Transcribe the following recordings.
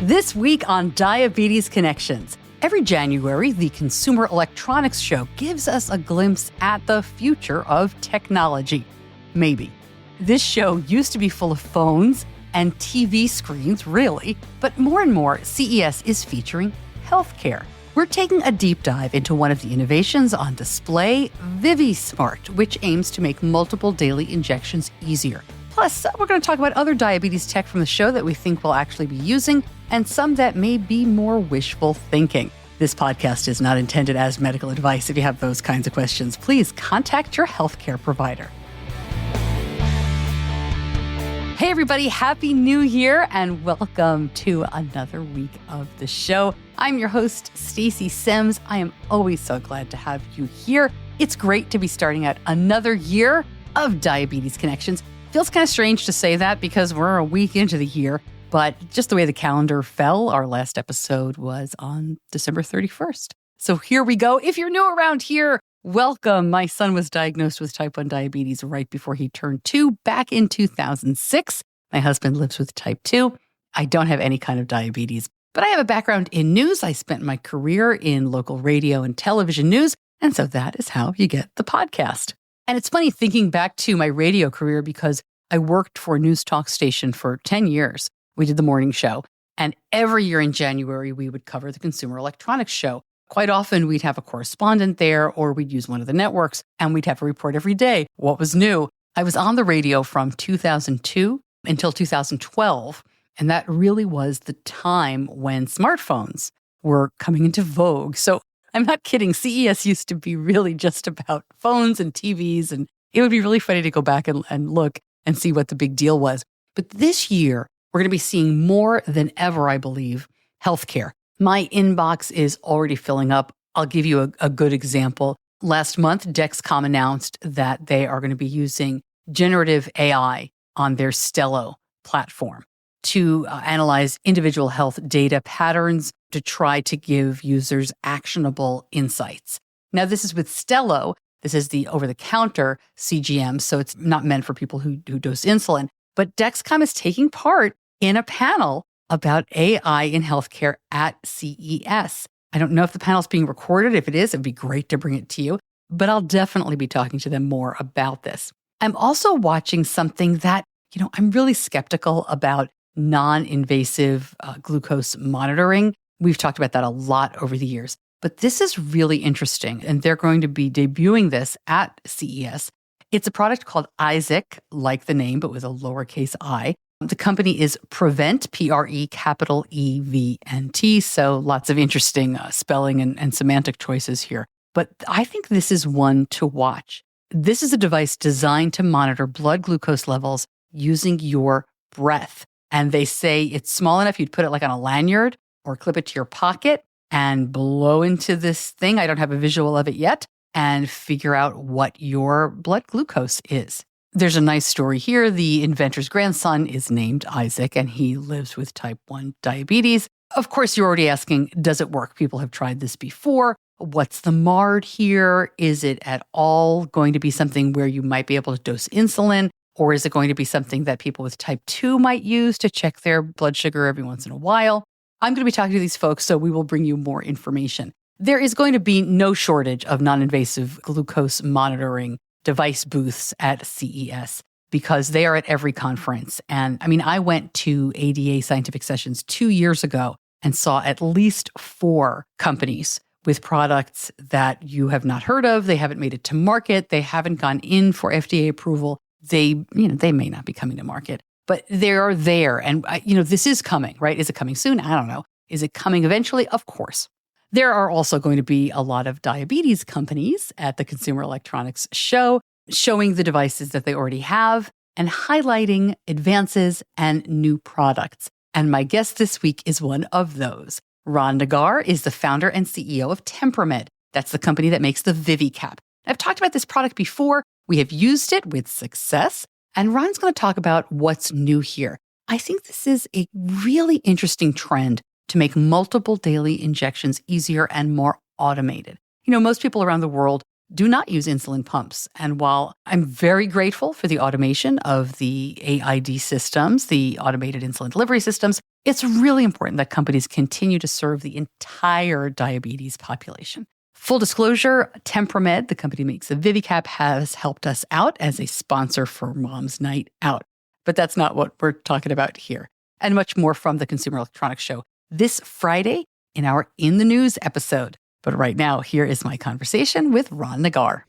This week on Diabetes Connections. Every January, the Consumer Electronics Show gives us a glimpse at the future of technology. Maybe. This show used to be full of phones and TV screens, really, but more and more, CES is featuring healthcare. We're taking a deep dive into one of the innovations on display, VIVI Smart, which aims to make multiple daily injections easier. Plus, we're going to talk about other diabetes tech from the show that we think we'll actually be using, and some that may be more wishful thinking. This podcast is not intended as medical advice. If you have those kinds of questions, please contact your healthcare provider. Hey everybody, Happy New Year and welcome to another week of the show. I'm your host, Stacey Sims. I am always so glad to have you here. It's great to be starting out another year of Diabetes Connections. Feels kind of strange to say that because we're a week into the year, but just the way the calendar fell, our last episode was on December 31st. So here we go. If you're new around here, welcome. My son was diagnosed with type 1 diabetes right before he turned 2 back in 2006. My husband lives with type 2. I don't have any kind of diabetes, but I have a background in news. I spent my career in local radio and television news, and so that is how you get the podcast. And it's funny thinking back to my radio career because I worked for a news talk station for 10 years. We did the morning show. And every year in January, we would cover the Consumer Electronics Show. Quite often, we'd have a correspondent there or we'd use one of the networks and we'd have a report every day. What was new? I was on the radio from 2002 until 2012. And that really was the time when smartphones were coming into vogue. So I'm not kidding. CES used to be really just about phones and TVs, and it would be really funny to go back and look and see what the big deal was. But this year, we're going to be seeing more than ever, I believe, healthcare. My inbox is already filling up. I'll give you a good example. Last month, Dexcom announced that they are going to be using generative AI on their Stelo platform to analyze individual health data patterns to try to give users actionable insights. Now, this is with Stelo. This is the over-the-counter CGM, so it's not meant for people who dose insulin. But Dexcom is taking part in a panel about AI in healthcare at CES. I don't know if the panel is being recorded. If it is, it'd be great to bring it to you. But I'll definitely be talking to them more about this. I'm also watching something that, I'm really skeptical about non-invasive glucose monitoring. We've talked about that a lot over the years. But this is really interesting, and they're going to be debuting this at CES. It's a product called Isaac, like the name, but with a lowercase I. The company is Prevent, P-R-E, capital E-V-N-T, so lots of interesting spelling and semantic choices here. But I think this is one to watch. This is a device designed to monitor blood glucose levels using your breath. And they say it's small enough you'd put it like on a lanyard or clip it to your pocket and blow into this thing. I don't have a visual of it yet, and figure out what your blood glucose is. There's a nice story here. The inventor's grandson is named Isaac, and he lives with type 1 diabetes. Of course, you're already asking, does it work? People have tried this before. What's the MARD here? Is it at all going to be something where you might be able to dose insulin? Or is it going to be something that people with type 2 might use to check their blood sugar every once in a while? I'm going to be talking to these folks, so we will bring you more information. There is going to be no shortage of non-invasive glucose monitoring device booths at CES because they are at every conference. And I went to ADA Scientific Sessions 2 years ago and saw at least 4 companies with products that you have not heard of. They haven't made it to market. They haven't gone in for FDA approval. They may not be coming to market, but they are there. And, this is coming, right? Is it coming soon? I don't know. Is it coming eventually? Of course. There are also going to be a lot of diabetes companies at the Consumer Electronics Show, showing the devices that they already have and highlighting advances and new products. And my guest this week is one of those. Ron Nagar is the founder and CEO of TempraMed. That's the company that makes the VIVI Cap. I've talked about this product before. We have used it with success, and Ron's going to talk about what's new here. I think this is a really interesting trend to make multiple daily injections easier and more automated. Most people around the world do not use insulin pumps. And while I'm very grateful for the automation of the AID systems, the automated insulin delivery systems, It's really important that companies continue to serve the entire diabetes population. Full disclosure, TempraMed, the company makes the VIVI Cap, has helped us out as a sponsor for Mom's Night Out. But that's not what we're talking about here. And much more from the Consumer Electronics Show this Friday in our In the News episode. But right now, here is my conversation with Ron Nagar.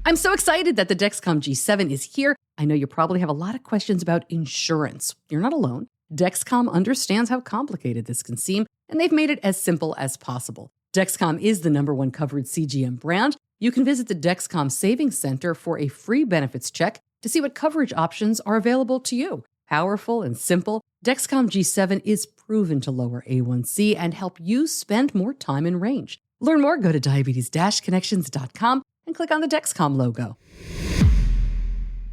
I'm so excited that the Dexcom G7 is here. I know you probably have a lot of questions about insurance. You're not alone. Dexcom understands how complicated this can seem, and they've made it as simple as possible. Dexcom is the #1 covered CGM brand. You can visit the Dexcom Savings Center for a free benefits check to see what coverage options are available to you. Powerful and simple, Dexcom G7 is proven to lower A1C and help you spend more time in range. Learn more, go to diabetes-connections.com and click on the Dexcom logo.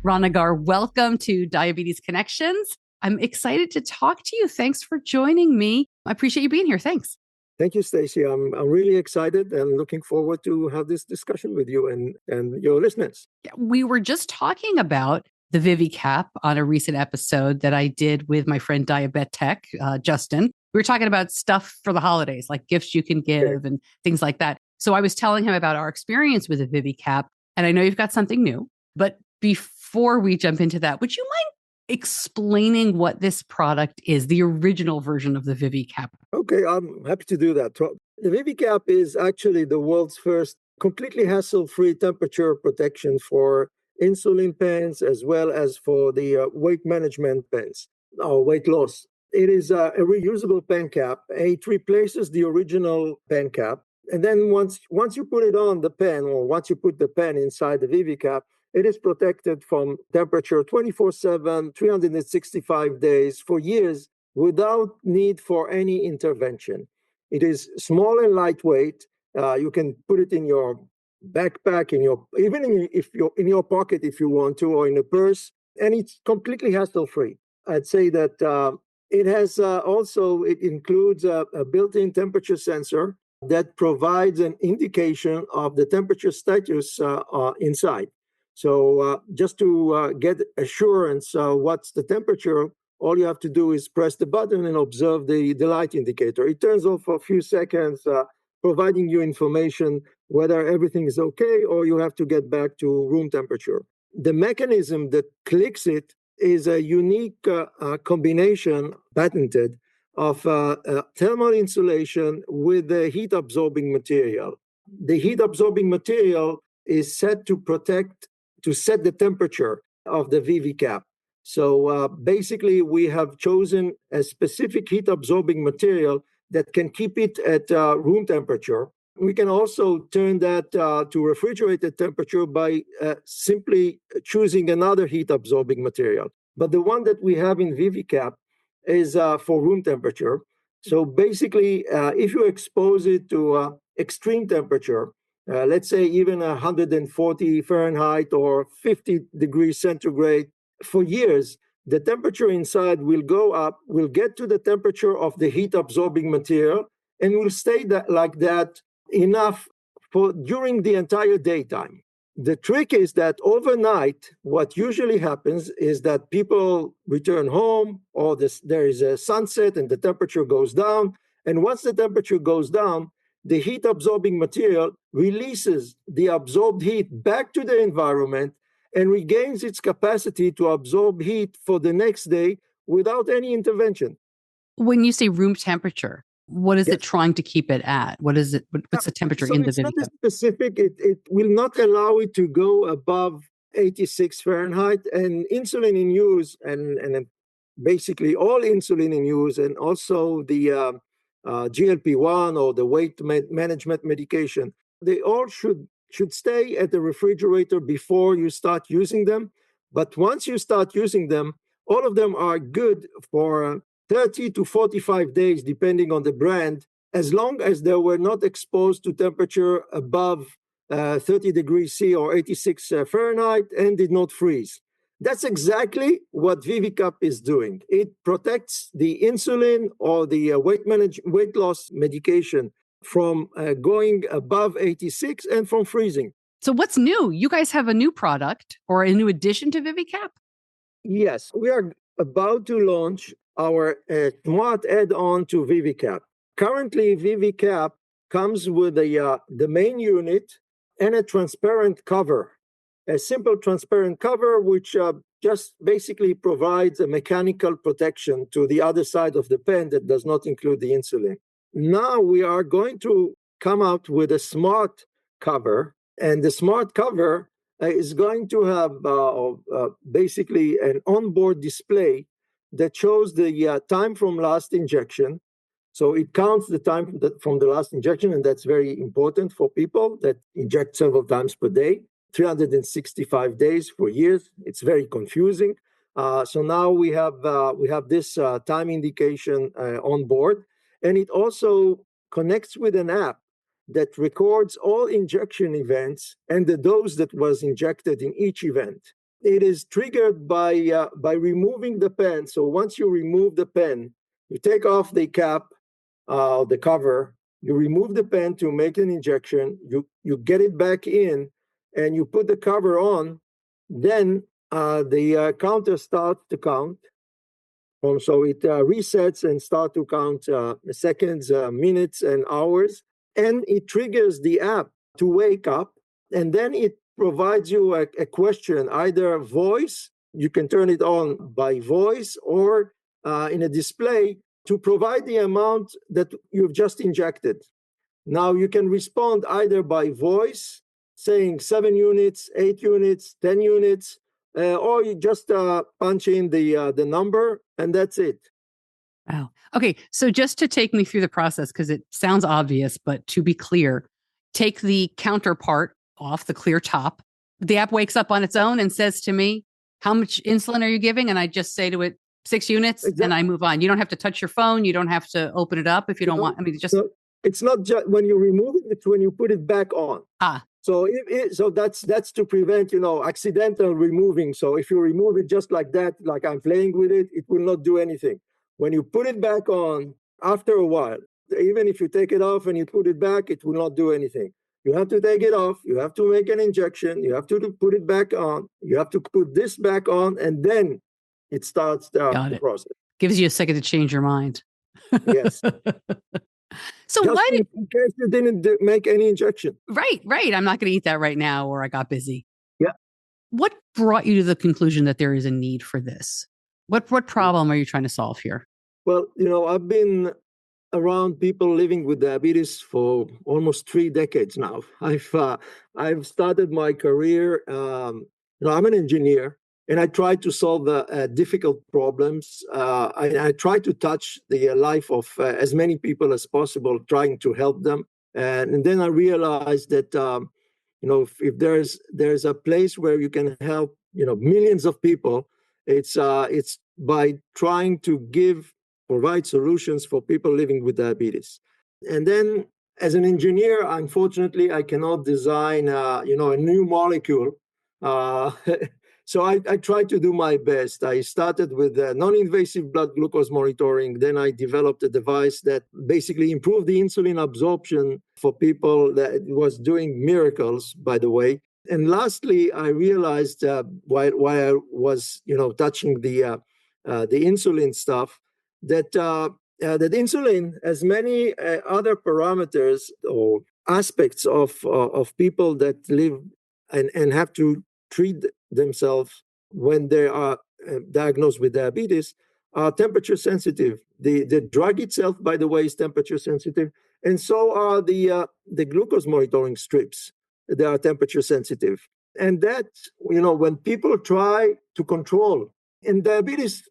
Ron Nagar, welcome to Diabetes Connections. I'm excited to talk to you. Thanks for joining me. I appreciate you being here. Thanks. Thank you, Stacey. I'm really excited and looking forward to have this discussion with you and your listeners. We were just talking about the VIVI Cap on a recent episode that I did with my friend Diabetic, Justin. We were talking about stuff for the holidays, like gifts you can give and things like that. So I was telling him about our experience with the VIVI Cap, and I know you've got something new. But before we jump into that, would you mind explaining what this product is, the original version of the VIVI Cap? Okay, I'm happy to do that. The VIVI Cap is actually the world's first completely hassle-free temperature protection for insulin pens as well as for the weight management pens or weight loss. It is a reusable pen cap. It replaces the original pen cap. And then once you put it on the pen, or once you put the pen inside the VIVI Cap, it is protected from temperature 24/7, 365 days for years without need for any intervention. It is small and lightweight. You can put it in your backpack, in your pocket if you want to, or in a purse, and it's completely hassle-free. I'd say that it has it includes a built-in temperature sensor that provides an indication of the temperature status inside. So just to get assurance what's the temperature, all you have to do is press the button and observe the light indicator. It turns off for a few seconds, providing you information whether everything is okay or you have to get back to room temperature. The mechanism that clicks it is a unique combination, patented, of thermal insulation with the heat-absorbing material. The heat-absorbing material is set to set the temperature of the VIVI Cap. So basically, we have chosen a specific heat-absorbing material that can keep it at room temperature. We can also turn that to refrigerated temperature by simply choosing another heat-absorbing material. But the one that we have in VIVI Cap is for room temperature. So basically, if you expose it to extreme temperature, let's say even 140 Fahrenheit or 50 degrees centigrade, for years, the temperature inside will go up, will get to the temperature of the heat-absorbing material, and will stay like that enough for during the entire daytime. The trick is that overnight, what usually happens is that people return home, or there is a sunset and the temperature goes down. And once the temperature goes down, the heat-absorbing material releases the absorbed heat back to the environment and regains its capacity to absorb heat for the next day without any intervention. When you say room temperature, what is it trying to keep it at? What's the temperature in the VIVI Cap? It's not specific. It will not allow it to go above 86 Fahrenheit. And insulin in use, and basically all insulin in use, and also the GLP-1 or the weight management medication, they all should stay at the refrigerator before you start using them. But once you start using them, all of them are good for 30 to 45 days, depending on the brand, as long as they were not exposed to temperature above 30 degrees C or 86 Fahrenheit and did not freeze. That's exactly what VIVI Cap is doing. It protects the insulin or the weight loss medication from going above 86 and from freezing. So what's new? You guys have a new product or a new addition to VIVI Cap? Yes, we are about to launch our smart add-on to VIVI Cap. Currently, VIVI Cap comes with the main unit and a transparent cover, a simple transparent cover, which just basically provides a mechanical protection to the other side of the pen that does not include the insulin. Now we are going to come out with a smart cover, and the smart cover is going to have basically an onboard display that shows the time from last injection. So it counts the time from the last injection, and that's very important for people that inject several times per day, 365 days for years. It's very confusing. So now we have this time indication on board, and it also connects with an app that records all injection events and the dose that was injected in each event. It is triggered by removing the pen. So once you remove the pen, you take off the cap, the cover, you remove the pen to make an injection, you get it back in, and you put the cover on, then the counter starts to count. So it resets and starts to count seconds, minutes, and hours, and it triggers the app to wake up, and then it provides you a question, either voice, you can turn it on by voice, or in a display to provide the amount that you've just injected. Now you can respond either by voice, saying 7 units, 8 units, 10 units, or you just punch in the number, and that's it. Wow. Okay, so just to take me through the process, because it sounds obvious, but to be clear, take the counterpart off the clear top. The app wakes up on its own and says to me, how much insulin are you giving? And I just say to it, 6 units, exactly. And I move on. You don't have to touch your phone. You don't have to open it up if you don't want. I mean, it's not just when you remove it, it's when you put it back on. So so that's to prevent, accidental removing. So if you remove it just like that, like I'm playing with it, it will not do anything. When you put it back on, after a while, even if you take it off and you put it back, it will not do anything. You have to take it off. You have to make an injection. You have to put it back on. You have to put this back on, and then it starts the process. Gives you a second to change your mind. Yes. So just why in case you didn't make any injection? Right. I'm not going to eat that right now, or I got busy. Yeah. What brought you to the conclusion that there is a need for this? What problem are you trying to solve here? Well, I've been around people living with diabetes for almost 3 decades now. I've started my career. I'm an engineer, and I try to solve difficult problems. I try to touch the life of as many people as possible, trying to help them. And then I realized that if there's a place where you can help millions of people, it's by trying to provide solutions for people living with diabetes. And then, as an engineer, unfortunately, I cannot design a new molecule. So I try to do my best. I started with non-invasive blood glucose monitoring. Then I developed a device that basically improved the insulin absorption for people. That was doing miracles, by the way. And lastly, I realized while I was touching the insulin stuff, that insulin has many other parameters or aspects of people that live and have to treat themselves when they are diagnosed with diabetes, are temperature sensitive. The drug itself, by the way, is temperature sensitive, and so are the glucose monitoring strips. They are temperature sensitive. And that, when people try to control, and diabetes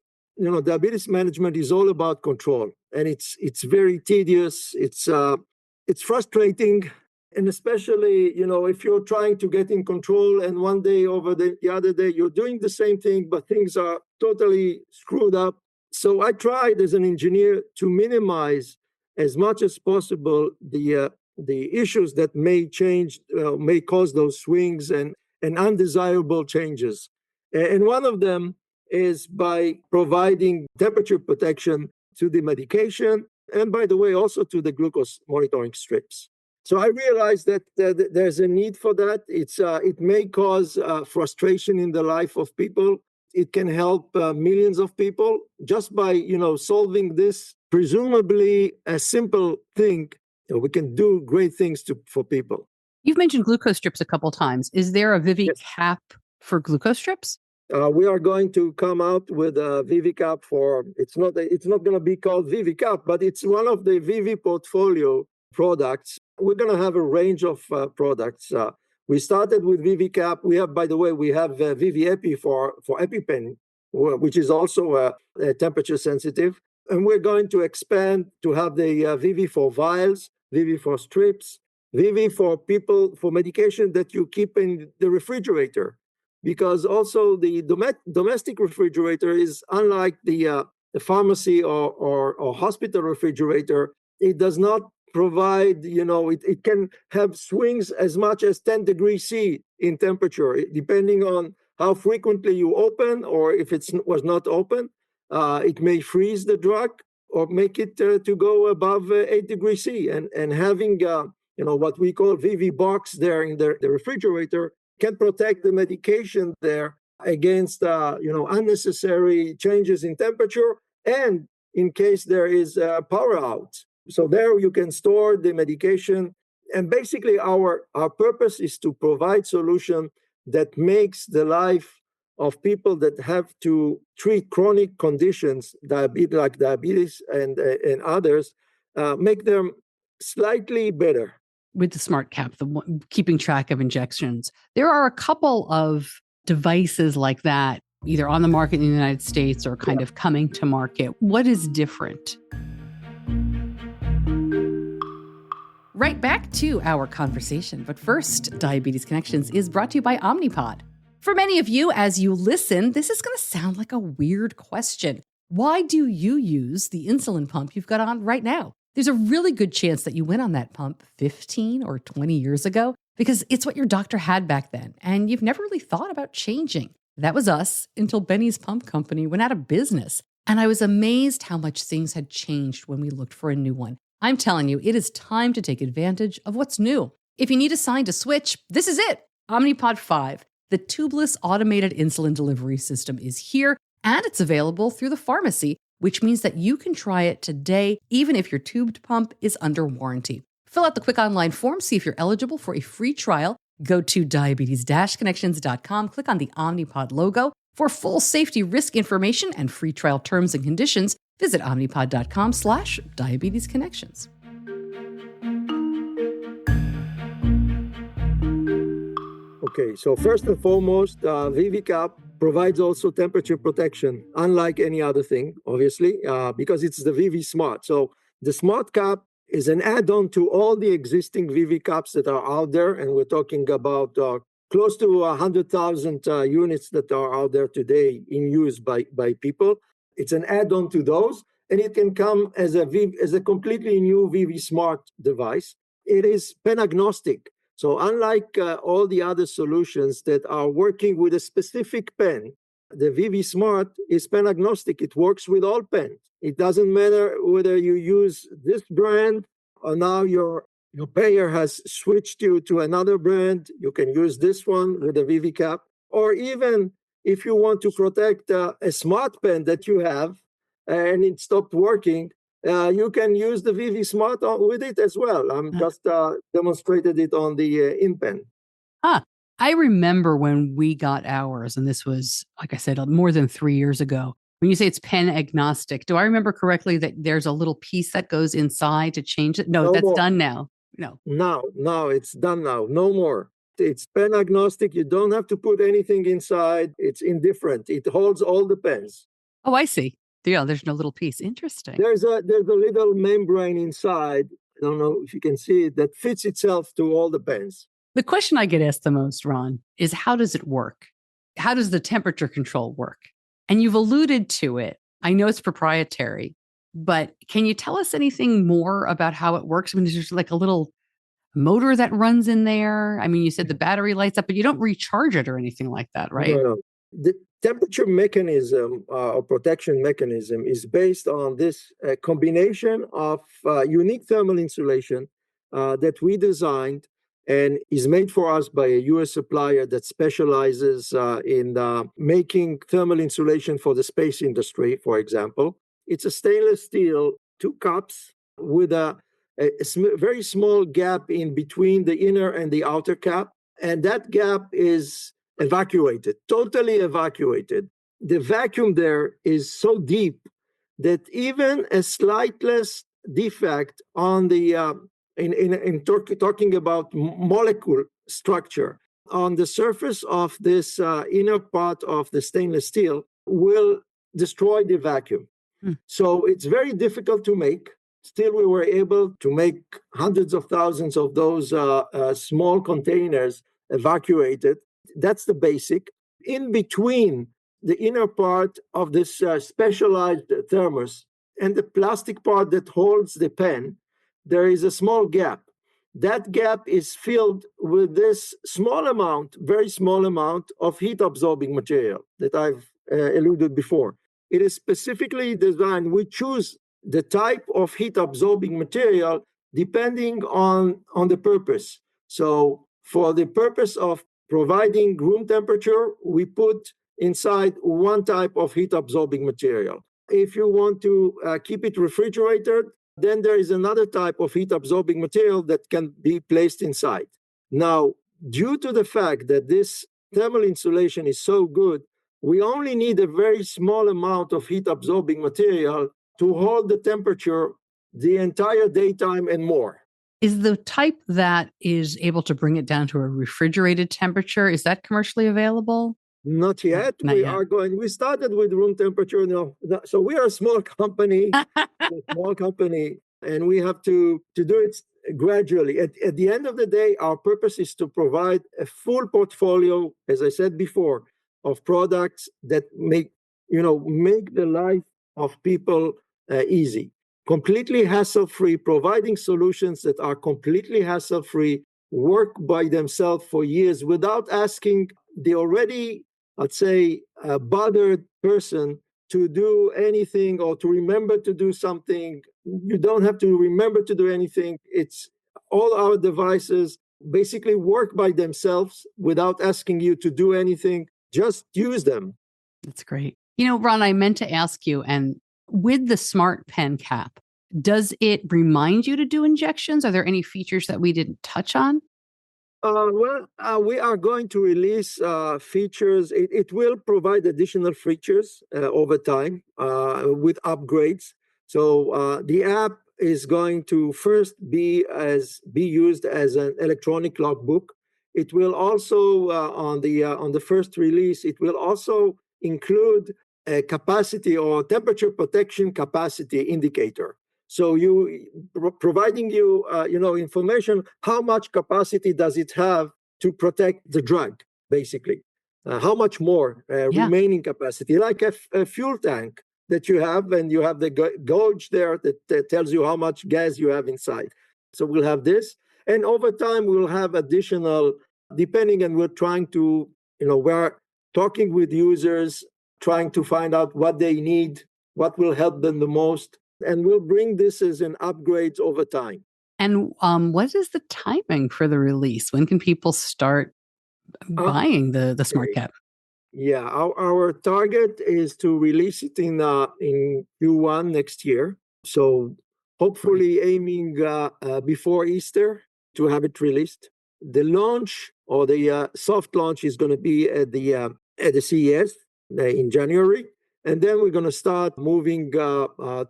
management is all about control, and it's very tedious. It's frustrating. And especially, if you're trying to get in control and one day over the other day, you're doing the same thing, but things are totally screwed up. So I tried as an engineer to minimize as much as possible the issues that may cause those swings and undesirable changes. And one of them is by providing temperature protection to the medication, and by the way, also to the glucose monitoring strips. So I realized that there's a need for that. It may cause frustration in the life of people. it can help millions of people just by, solving this presumably a simple thing. We can do great things for people. You've mentioned glucose strips a couple times. Is there a VIVI Yes. Cap for glucose strips? We are going to come out with a VIVI Cap it's not going to be called VIVI Cap, but it's one of the VIVI portfolio products. We're going to have a range of products. We started with VIVI Cap. By the way, we have VIVI Epi for EpiPen, which is also temperature sensitive. And we're going to expand to have the VIVI for vials, VIVI for strips, VIVI for medication that you keep in the refrigerator. Because also the domestic refrigerator is unlike the pharmacy or hospital refrigerator. It does not provide, it can have swings as much as 10 degrees C in temperature, depending on how frequently you open, or if it was not open. It may freeze the drug or make it to go above 8 degrees C. And having, what we call VIVI box there in the refrigerator can protect the medication there against, unnecessary changes in temperature and in case there is a power out. So there you can store the medication. And basically our purpose is to provide solution that makes the life of people that have to treat chronic conditions, like diabetes and others, make them slightly better. With the Smart Cap, the one, keeping track of injections, there are a couple of devices like that, either on the market in the United States or kind of coming to market. What is different? Right back to our conversation. But first, Diabetes Connections is brought to you by Omnipod. For many of you, as you listen, this is going to sound like a weird question. Why do you use the insulin pump you've got on right now? There's a really good chance that you went on that pump 15 or 20 years ago because it's what your doctor had back then, and you've never really thought about changing. That was us until Benny's Pump Company went out of business, and I was amazed how much things had changed when we looked for a new one. I'm telling you, it is time to take advantage of what's new. If you need a sign to switch, this is it. Omnipod 5, the tubeless automated insulin delivery system, is here, and it's available through the pharmacy, which means that you can try it today, even if your tubed pump is under warranty. Fill out the quick online form, see if you're eligible for a free trial. Go to diabetes-connections.com, click on the Omnipod logo. For full safety risk information and free trial terms and conditions, visit omnipod.com/diabetesconnections. Okay, so first and foremost, VIVI Cap provides also temperature protection, unlike any other thing, obviously, because it's the VIVI Smart. So the Smart Cap is an add-on to all the existing VIVI Caps that are out there, and we're talking about close to 100,000 units that are out there today in use by people. It's an add-on to those, and it can come as a completely new VIVI Smart device. It is pen agnostic. So unlike all the other solutions that are working with a specific pen, the VIVI Smart is pen agnostic. It works with all pens. It doesn't matter whether you use this brand or now your payer has switched you to another brand. You can use this one with the VIVI Cap. Or even if you want to protect a smart pen that you have and it stopped working, you can use the VIVI Smart with it as well. I'm just demonstrated it on the InPen. I remember when we got ours, and this was, like I said, more than 3 years ago. When you say it's pen agnostic, do I remember correctly that there's a little piece that goes inside to change it? No, that's done now. No, it's done now. No more. It's pen agnostic. You don't have to put anything inside. It's indifferent. It holds all the pens. Oh, I see. Yeah, there's no little piece. Interesting. There's a little membrane inside. I don't know if you can see it, that fits itself to all the pens. The question I get asked the most, Ron, is how does it work? How does the temperature control work? And you've alluded to it. I know it's proprietary, but can you tell us anything more about how it works? I mean, there's like a little motor that runs in there. I mean, you said the battery lights up, but you don't recharge it or anything like that, right? No. The temperature mechanism or protection mechanism is based on this combination of unique thermal insulation that we designed and is made for us by a US supplier that specializes in making thermal insulation for the space industry, for example. It's a stainless steel, 2 cups with a very small gap in between the inner and the outer cap. And that gap is evacuated, totally evacuated. The vacuum there is so deep that even a slightless defect on the talking about molecule structure on the surface of this inner part of the stainless steel will destroy the vacuum. So it's very difficult to make. Still, we were able to make hundreds of thousands of those small containers evacuated. That's the basic. In between the inner part of this specialized thermos and the plastic part that holds the pen, there is a small gap. That gap is filled with this small amount, very small amount of heat-absorbing material that I've alluded before. It is specifically designed. We choose the type of heat-absorbing material depending on the purpose. So for the purpose of providing room temperature, we put inside one type of heat-absorbing material. If you want to keep it refrigerated, then there is another type of heat-absorbing material that can be placed inside. Now, due to the fact that this thermal insulation is so good, we only need a very small amount of heat-absorbing material to hold the temperature the entire daytime and more. Is the type that is able to bring it down to a refrigerated temperature, is that commercially available? Not yet. We started with room temperature. No, so we are a small company, and we have to do it gradually. At the end of the day, our purpose is to provide a full portfolio, as I said before, of products that make the life of people easy, completely hassle-free, providing solutions that are completely hassle-free, work by themselves for years without asking the already, let's say, bothered person to do anything or to remember to do something. You don't have to remember to do anything. It's all our devices basically work by themselves without asking you to do anything. Just use them. That's great. Ron, I meant to ask you, and with the Smart Pen Cap, does it remind you to do injections? Are there any features that we didn't touch on? We are going to release features. It will provide additional features over time with upgrades. So the app is going to first be used as an electronic logbook. It will also on the first release, it will also include a capacity or temperature protection capacity indicator. So providing you information, how much capacity does it have to protect the drug, basically? How much more remaining capacity, like a fuel tank that you have, and you have the gauge there that tells you how much gas you have inside. So we'll have this. And over time, we'll have additional, depending, and we're trying to, we're talking with users, trying to find out what they need, what will help them the most. And we'll bring this as an upgrade over time. And what is the timing for the release? When can people start buying the Smart Cap? Yeah, our target is to release it in Q1 next year. So hopefully aiming before Easter to have it released. The launch or the soft launch is going to be at the CES in January. And then we're going to start moving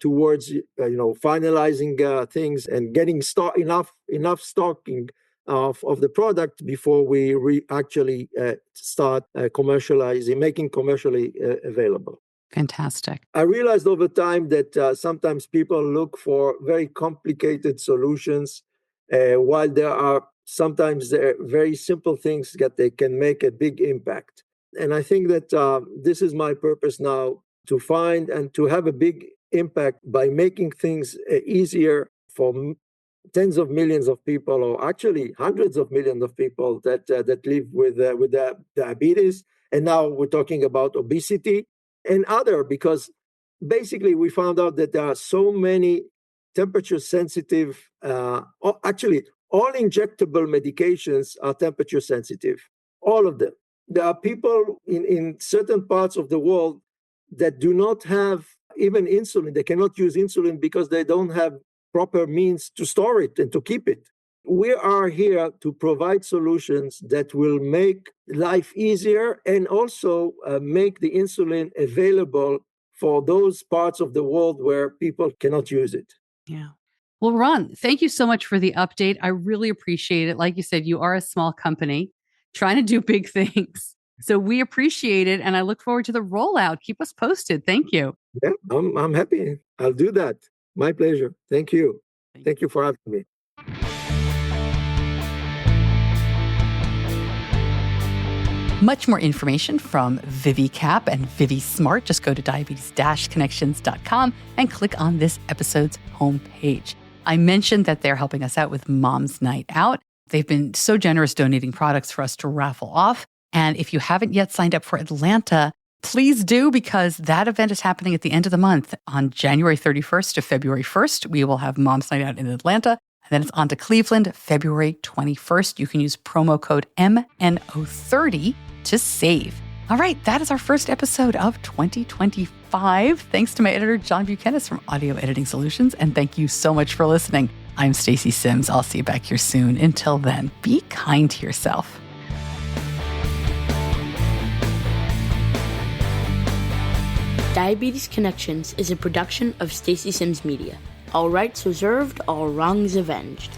towards, finalizing things and getting enough stocking of the product before we actually start commercializing, making commercially available. Fantastic. I realized over time that sometimes people look for very complicated solutions, while there are sometimes very simple things that they can make a big impact. And I think that this is my purpose now, to find and to have a big impact by making things easier for tens of millions of people, or actually hundreds of millions of people that live with diabetes. And now we're talking about obesity and other, because basically we found out that there are so many temperature sensitive, actually all injectable medications are temperature sensitive, all of them. There are people in certain parts of the world that do not have even insulin. They cannot use insulin because they don't have proper means to store it and to keep it. We are here to provide solutions that will make life easier and also make the insulin available for those parts of the world where people cannot use it. Yeah. Well, Ron, thank you so much for the update. I really appreciate it. Like you said, you are a small company trying to do big things. So we appreciate it. And I look forward to the rollout. Keep us posted. Thank you. Yeah, I'm happy. I'll do that. My pleasure. Thank you. Thank you for having me. Much more information from VIVI Cap and VIVI Smart. Just go to diabetes-connections.com and click on this episode's homepage. I mentioned that they're helping us out with Mom's Night Out. They've been so generous donating products for us to raffle off. And if you haven't yet signed up for Atlanta, please do, because that event is happening at the end of the month. On January 31st to February 1st, we will have Mom's Night Out in Atlanta. And then it's on to Cleveland, February 21st. You can use promo code MNO30 to save. All right, that is our first episode of 2025. Thanks to my editor, John Buchanan from Audio Editing Solutions. And thank you so much for listening. I'm Stacey Sims. I'll see you back here soon. Until then, be kind to yourself. Diabetes Connections is a production of Stacey Sims Media. All rights reserved, all wrongs avenged.